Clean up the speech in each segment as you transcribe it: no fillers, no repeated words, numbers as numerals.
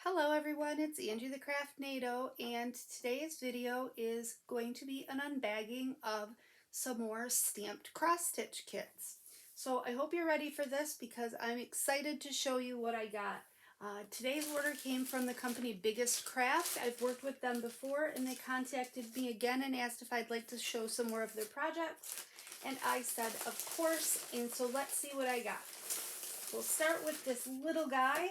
Hello everyone, it's Angie the Craftnado, and today's video is going to be an unbagging of some more stamped cross-stitch kits. So I hope you're ready for this because I'm excited to show you what I got. Today's order came from the company Biggest Craft. I've worked with them before and they contacted me again and asked if I'd like to show some more of their projects. And I said, of course, and so let's see what I got. We'll start with this little guy.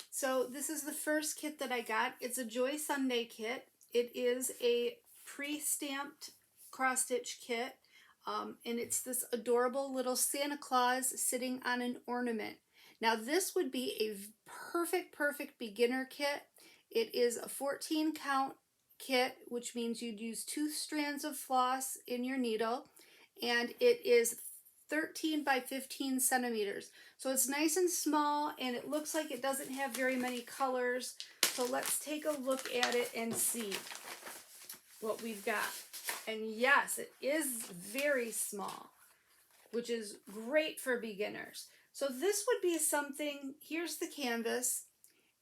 So this is the first kit that I got. It's a Joy Sundae kit. It is a pre-stamped cross-stitch kit, and it's this adorable little Santa Claus sitting on an ornament. Now this would be a perfect beginner kit. It is a 14 count kit, which means you'd use 2 strands of floss in your needle, and it is 13 by 15 centimeters. So it's nice and small, and it looks like it doesn't have very many colors. So let's take a look at it and see what we've got. And yes, it is very small, which is great for beginners. So this would be something, here's the canvas,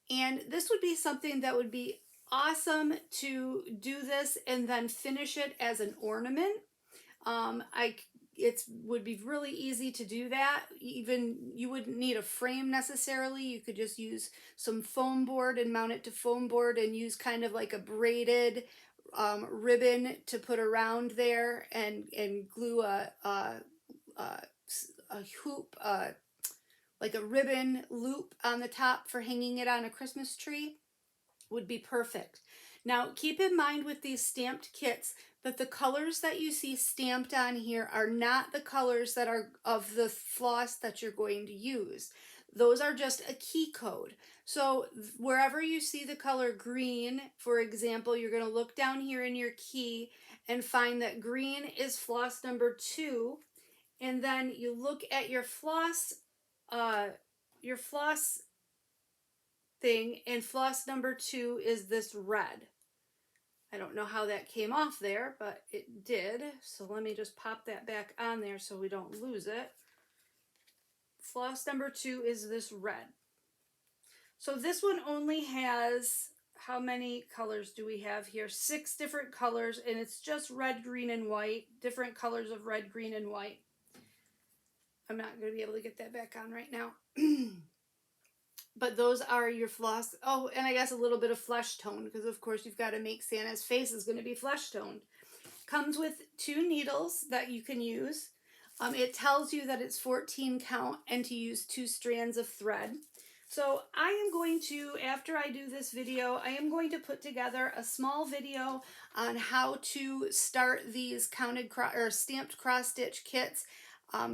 and this would be something that would be awesome to do this and then finish it as an ornament. It would be really easy to do that. Even you wouldn't need a frame necessarily. You could just use some foam board and mount it to foam board and use kind of like a braided ribbon to put around there and glue a hoop, like a ribbon loop on the top for hanging it on a Christmas tree would be perfect. Now keep in mind with these stamped kits that the colors that you see stamped on here are not the colors that are of the floss that you're going to use. Those are just a key code. So wherever you see the color green, for example, you're going to look down here in your key and find that green is floss number 2, and then you look at your floss thing, and floss number 2 is this red. I don't know how that came off there, but it did. So let me just pop that back on there so we don't lose it. Floss number 2 is this red. So this one only has, how many colors do we have here? 6 different colors, and it's just red, green, and white. Different colors of red, green, and white. I'm not going to be able to get that back on right now. But those are your floss. Oh, and I guess a little bit of flesh tone, because of course you've got to make Santa's face is going to be flesh toned. Comes with 2 needles that you can use. It tells you that it's 14 count and to use 2 strands of thread. So I am going to, after I do this video, I am going to put together a small video on how to start these stamped cross stitch kits.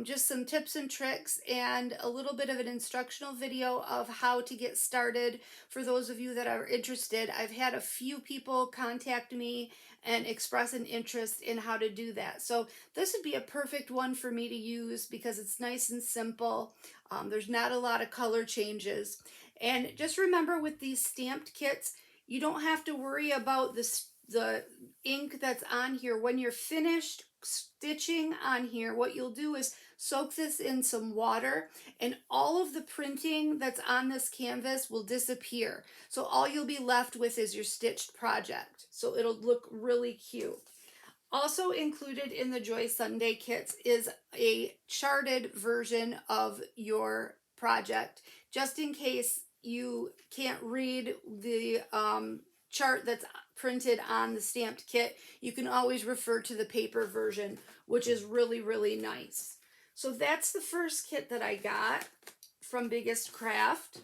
Just some tips and tricks and a little bit of an instructional video of how to get started for those of you that are interested. I've had a few people contact me and express an interest in how to do that. So this would be a perfect one for me to use because it's nice and simple. There's not a lot of color changes. And just remember with these stamped kits, you don't have to worry about the ink that's on here. When you're finished stitching on here, what you'll do is soak this in some water and all of the printing that's on this canvas will disappear. So all you'll be left with is your stitched project. So it'll look really cute. Also included in the Joy Sundae kits is a charted version of your project, just in case you can't read the chart that's printed on the stamped kit. You can always refer to the paper version, which is really nice. So that's the first kit that I got from Biggest Craft.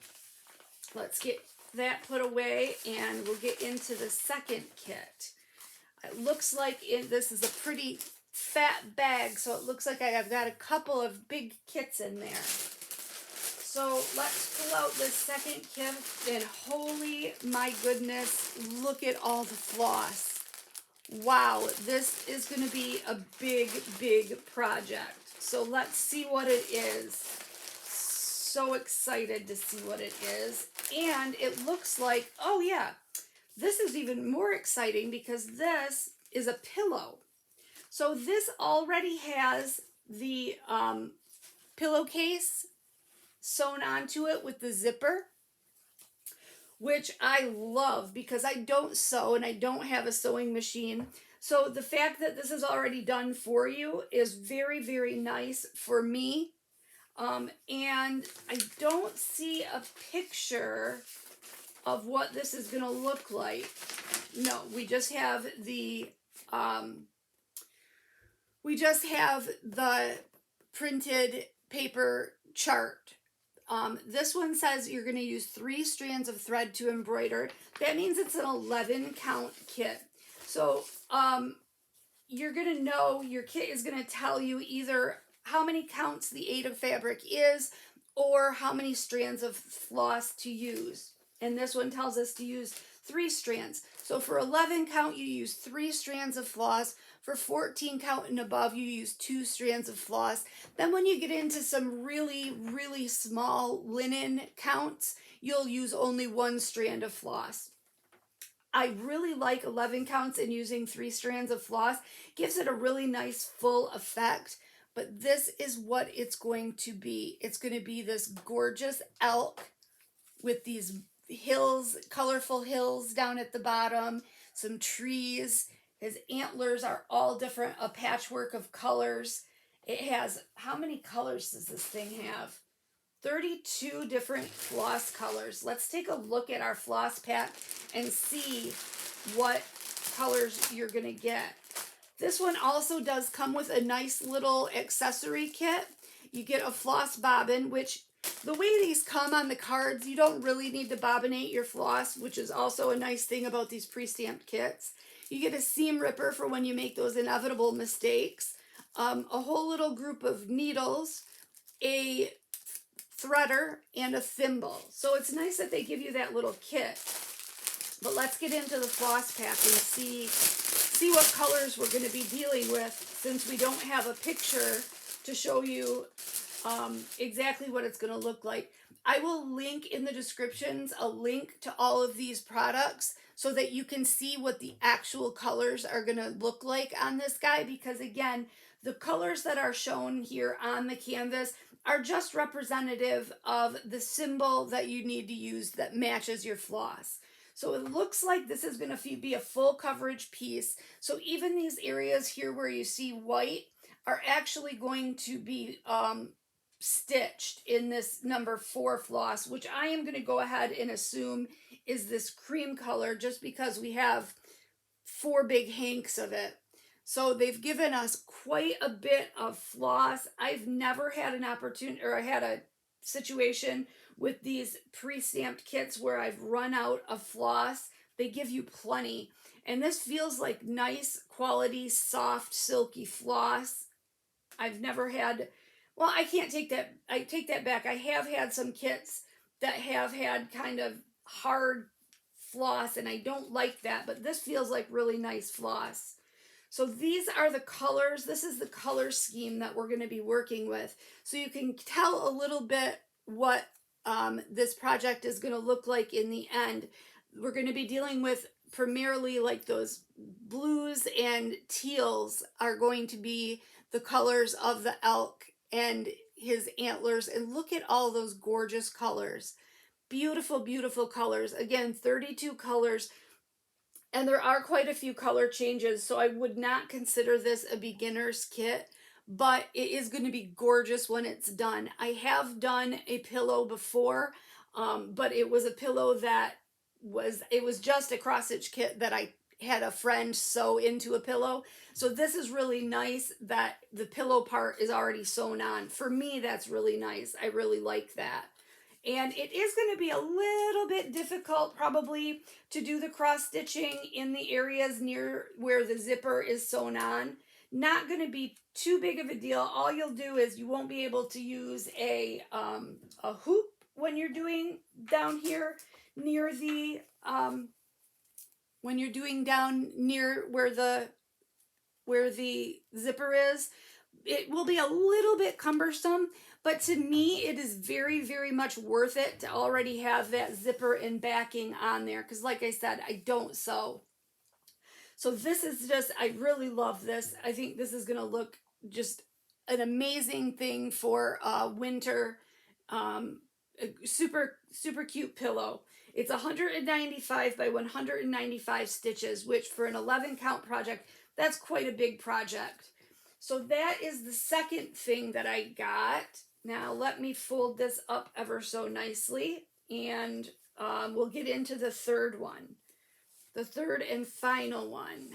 Let's get that put away and we'll get into the second kit. It looks like this is a pretty fat bag, so it looks like I've got a couple of big kits in there. So let's pull out this second kit, and holy my goodness, look at all the floss. Wow, this is going to be a big project. So let's see what it is. So excited to see what it is. And it looks like, oh yeah, this is even more exciting because this is a pillow. So this already has the pillowcase sewn onto it with the zipper. which I love because I don't sew and I don't have a sewing machine. So the fact that this is already done for you is very, very nice for me. And I don't see a picture of what this is going to look like. No, um, we just have the printed paper chart. This one says you're going to use 3 strands of thread to embroider. That means it's an 11 count kit. So you're going to know, your kit is going to tell you either how many counts the 8 of fabric is or how many strands of floss to use. And this one tells us to use 3 strands. So for 11 count, you use 3 strands of floss. For 14 count and above, you use 2 strands of floss. Then when you get into some really, really small linen counts, you'll use only 1 strand of floss. I really like 11 counts and using 3 strands of floss. Gives it a really nice full effect. But this is what it's going to be. It's going to be this gorgeous elk with these hills, colorful hills down at the bottom, some trees. His antlers are all different, a patchwork of colors. It has, how many colors does this thing have? 32 different floss colors. Let's take a look at our floss pack and see what colors you're going to get. This one also does come with a nice little accessory kit. You get a floss bobbin, which the way these come on the cards, you don't really need to bobbinate your floss, which is also a nice thing about these pre-stamped kits. You get a seam ripper for when you make those inevitable mistakes, a whole little group of needles, a threader, and a thimble. So it's nice that they give you that little kit. But let's get into the floss pack and see what colors we're going to be dealing with, since we don't have a picture to show you exactly what it's going to look like. I will link in the descriptions a link to all of these products so that you can see what the actual colors are going to look like on this guy, because again, the colors that are shown here on the canvas are just representative of the symbol that you need to use that matches your floss. So it looks like this is going to be a full coverage piece. So even these areas here where you see white are actually going to be stitched in this number 4 floss, which I am going to go ahead and assume is this cream color just because we have 4 big hanks of it. So they've given us quite a bit of floss. I've never had an opportunity, or I had a situation with these pre-stamped kits where I've run out of floss. They give you plenty. And this feels like nice quality, soft, silky floss. I've never had, well, I take that back. I have had some kits that have had kind of hard floss, and I don't like that, but this feels like really nice floss. So these are the colors. This is the color scheme that we're going to be working with. So you can tell a little bit what this project is going to look like in the end. We're going to be dealing with primarily like those blues and teals are going to be the colors of the elk and his antlers. And look at all those gorgeous colors. Beautiful, beautiful colors. Again, 32 colors. And there are quite a few color changes, so I would not consider this a beginner's kit, but it is going to be gorgeous when it's done. I have done a pillow before, but it was a pillow that it was just a cross-stitch kit that I had a friend sew into a pillow. So this is really nice that the pillow part is already sewn on. For me, that's really nice. I really like that. And it is going to be a little bit difficult probably to do the cross stitching in the areas near where the zipper is sewn on. Not going to be too big of a deal. All you'll do is you won't be able to use a hoop when you're doing down here near the, when you're doing down near where the zipper is. It will be a little bit cumbersome, but to me, it is very, very much worth it to already have that zipper and backing on there. Because like I said, I don't sew. So this is just, I really love this. I think this is going to look just an amazing thing for winter. super, super cute pillow. It's 195 by 195 stitches, which for an 11 count project, that's quite a big project. So that is the second thing that I got. Now let me fold this up ever so nicely, and we'll get into the third one. The third and final one.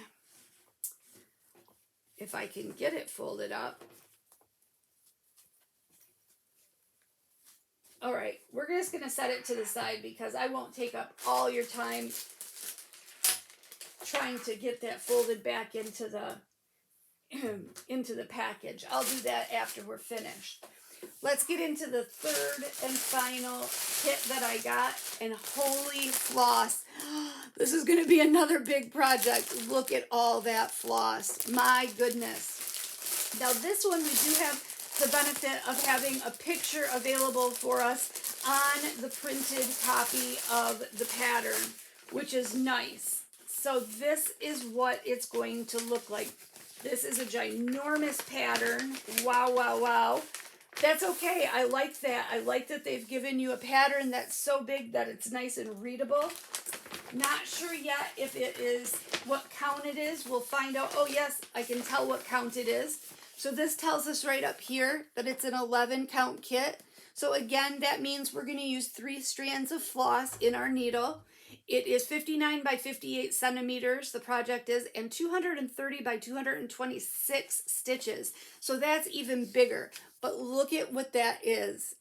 If I can get it folded up. All right, we're just going to set it to the side because I won't take up all your time trying to get that folded back into the into the package. I'll do that after we're finished. Let's get into the third and final kit that I got, and holy floss, this is going to be another big project. Look at all that floss. My goodness. Now this one, we do have the benefit of having a picture available for us on the printed copy of the pattern, which is nice. So this is what it's going to look like. This is a ginormous pattern. Wow, wow, wow. That's okay. I like that. I like that they've given you a pattern that's so big that it's nice and readable. Not sure yet if it is what count it is. We'll find out. Oh, yes, I can tell what count it is. So this tells us right up here that it's an 11 count kit. So again, that means we're going to use 3 strands of floss in our needle. It is 59 by 58 centimeters, the project is, and 230 by 226 stitches. So that's even bigger. But look at what that is.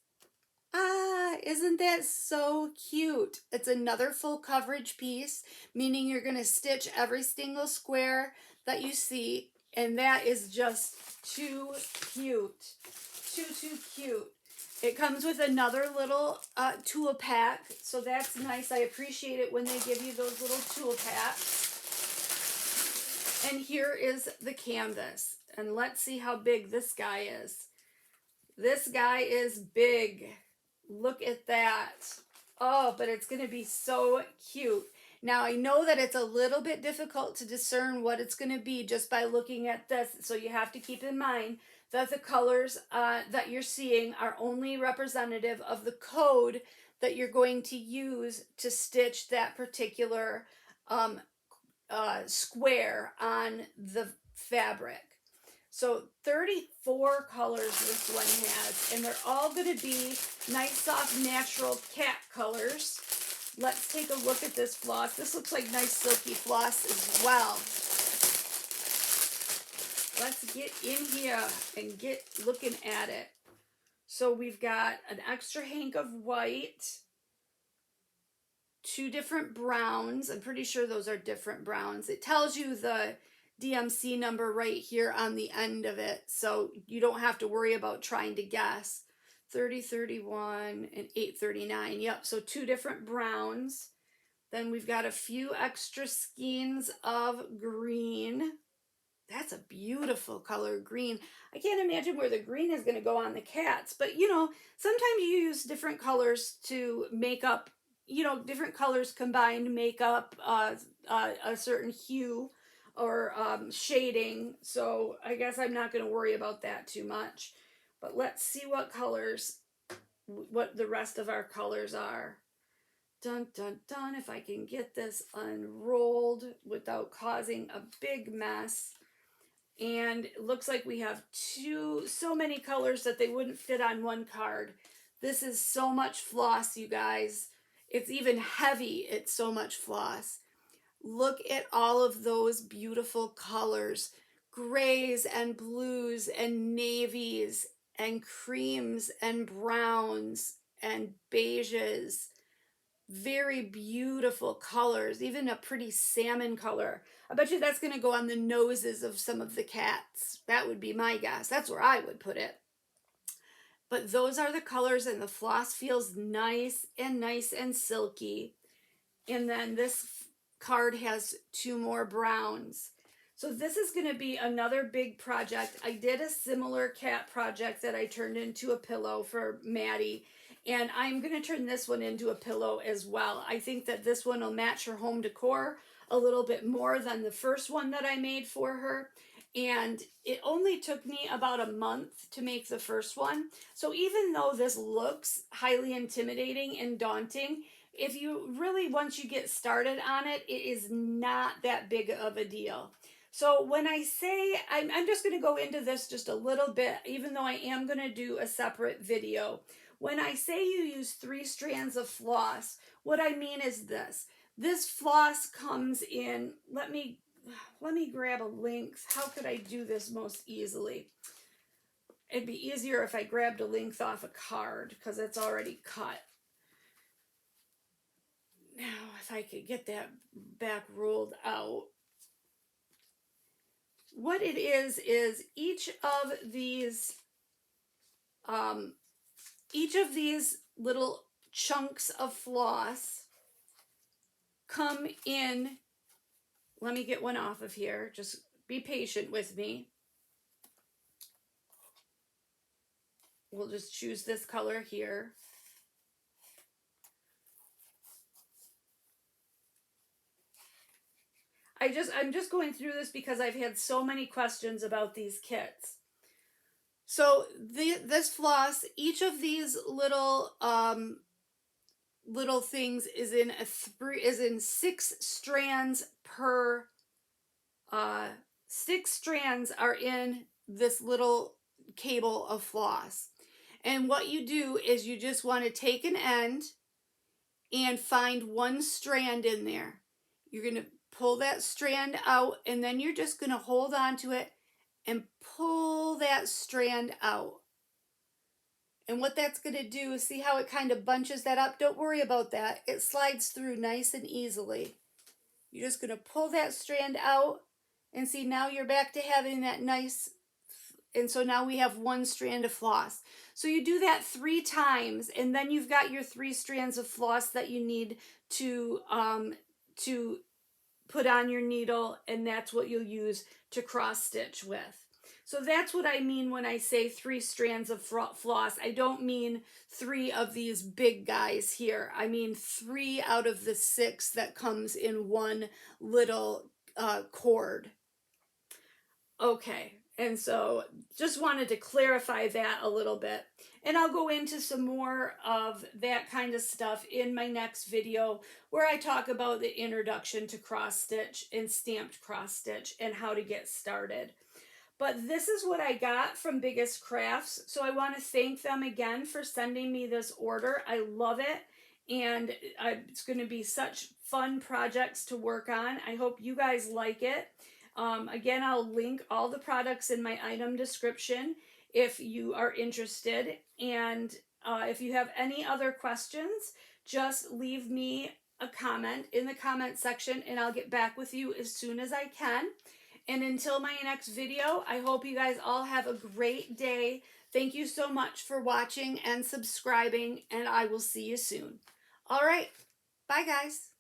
Ah, isn't that so cute? It's another full coverage piece, meaning you're going to stitch every single square that you see. And that is just too cute. Too cute. It comes with another little tool pack, so that's nice. I appreciate it when they give you those little tool packs. And here is the canvas. And let's see how big this guy is. This guy is big. Look at that. Oh, but it's going to be so cute. Now, I know that it's a little bit difficult to discern what it's going to be just by looking at this, so you have to keep in mind that the colors that you're seeing are only representative of the code that you're going to use to stitch that particular square on the fabric. So 34 colors this one has, and they're all going to be nice, soft, natural cat colors. Let's take a look at this floss. This looks like nice silky floss as well. Let's get in here and get looking at it. So we've got an extra hank of white, 2 different browns. I'm pretty sure those are different browns. It tells you the DMC number right here on the end of it, so you don't have to worry about trying to guess. 3031 and 839. Yep, so 2 different browns. Then we've got a few extra skeins of green. That's a beautiful color, green. I can't imagine where the green is going to go on the cats, but you know, sometimes you use different colors to make up, you know, different colors combined make up a certain hue or shading. So I guess I'm not going to worry about that too much. But let's see what colors, what the rest of our colors are. Dun, dun, dun, if I can get this unrolled without causing a big mess. And it looks like we have so many colors that they wouldn't fit on one card. This is so much floss, you guys. It's even heavy, it's so much floss. Look at all of those beautiful colors. Grays and blues and navies and creams and browns and beiges. Very beautiful colors, even a pretty salmon color. I bet you that's going to go on the noses of some of the cats. That would be my guess. That's where I would put it. But those are the colors, and the floss feels nice and silky. And then this card has 2 more browns. So this is going to be another big project. I did a similar cat project that I turned into a pillow for Maddie. And I'm going to turn this one into a pillow as well. I think that this one will match her home decor a little bit more than the first one that I made for her. And it only took me about a month to make the first one. So even though this looks highly intimidating and daunting, if you really, once you get started on it, it is not that big of a deal. So when I say, I'm just going to go into this just a little bit, even though I am going to do a separate video. When I say you use 3 strands of floss, what I mean is this. This floss comes in, let me grab a length. How could I do this most easily? It'd be easier if I grabbed a length off a card because it's already cut. Now, if I could get that back rolled out. What it is each of these little chunks of floss come in. Let me get one off of here. Just be patient with me. We'll just choose this color here. I'm just going through this because I've had so many questions about these kits. So this floss, each of these little things is in 6 strands per 6 strands are in this little cable of floss. And what you do is you just want to take an end and find 1 strand in there. You're going to pull that strand out, and then you're just going to hold on to it and pull that strand out. And what that's going to do is, see how it kind of bunches that up? Don't worry about that. It slides through nice and easily. You're just going to pull that strand out, and see, now you're back to having that nice, and so now we have 1 strand of floss. So you do that 3 times, and then you've got your 3 strands of floss that you need to put on your needle, and that's what you'll use to cross stitch with. So that's what I mean when I say 3 strands of floss. I don't mean 3 of these big guys here. I mean 3 out of the 6 that comes in 1 little cord. Okay, and so just wanted to clarify that a little bit. And I'll go into some more of that kind of stuff in my next video, where I talk about the introduction to cross stitch and stamped cross stitch and how to get started. But this is what I got from Biggest Crafts. So I want to thank them again for sending me this order. I love it. And it's going to be such fun projects to work on. I hope you guys like it. Again, I'll link all the products in my item description if you are interested. And if you have any other questions, just leave me a comment in the comment section, and I'll get back with you as soon as I can. And until my next video, I hope you guys all have a great day. Thank you so much for watching and subscribing, and I will see you soon. All right, bye guys.